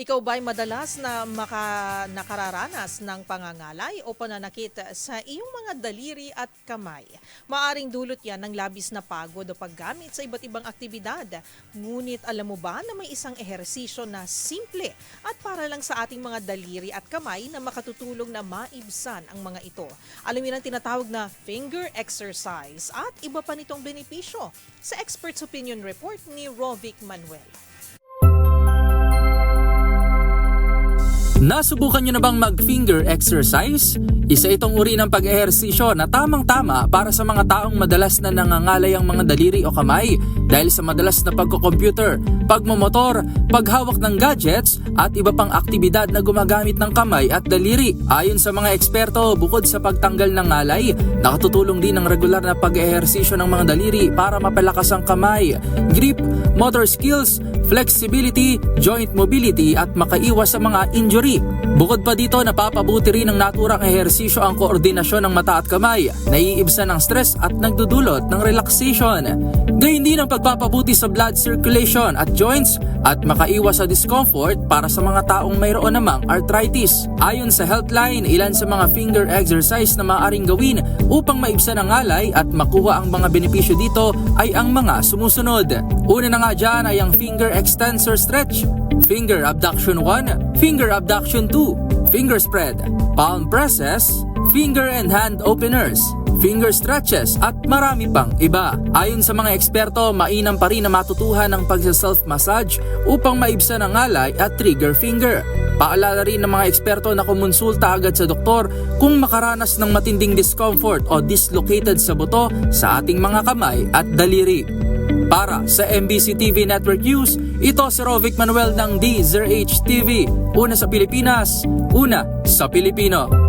Ikaw ba'y madalas na nakararanas ng pangangalay o pananakit sa iyong mga daliri at kamay? Maaring dulot yan ng labis na pagod o paggamit sa iba't ibang aktibidad. Ngunit alam mo ba na may isang ehersisyo na simple at para lang sa ating mga daliri at kamay na makatutulong na maibsan ang mga ito? Alamin ang tinatawag na finger exercise at iba pa nitong benepisyo sa Expert's Opinion Report ni Rovic Manuel. Nasubukan nyo na bang mag-finger exercise? Isa itong uri ng pag-ehersisyo na tamang-tama para sa mga taong madalas na nangangalay ang mga daliri o kamay dahil sa madalas na pagko-computer, pagmomotor, paghawak ng gadgets at iba pang aktibidad na gumagamit ng kamay at daliri. Ayon sa mga eksperto, bukod sa pagtanggal ng ngalay, nakatutulong din ang regular na pag-ehersisyo ng mga daliri para mapalakas ang kamay, grip, motor skills, flexibility, joint mobility at makaiwas sa mga injury. Bukod pa dito, napapabuti rin ng naturang ehersisyo ang koordinasyon ng mata at kamay, naiibsan ng stress at nagdudulot ng relaxation. Gayun din ang pagpapabuti sa blood circulation at joints at makaiwas sa discomfort para sa mga taong mayroon namang arthritis. Ayon sa Healthline, ilan sa mga finger exercise na maaaring gawin upang maibsan ang ngalay at makuha ang mga benepisyo dito ay ang mga sumusunod. Una na nga dyan ay ang finger extensor stretch, finger abduction 1, finger abduction 2, finger spread, palm presses, finger and hand openers, finger stretches at marami pang iba. Ayon sa mga eksperto, mainam pa rin na matutuhan ng pag-self-massage upang maibsan ang ngalay at trigger finger. Paalala rin ng mga eksperto na kumonsulta agad sa doktor kung makaranas ng matinding discomfort o dislocated sa buto sa ating mga kamay at daliri. Para sa MBC TV Network News, ito si Rovic Manuel ng DZRH TV. Una sa Pilipinas, una sa Pilipino.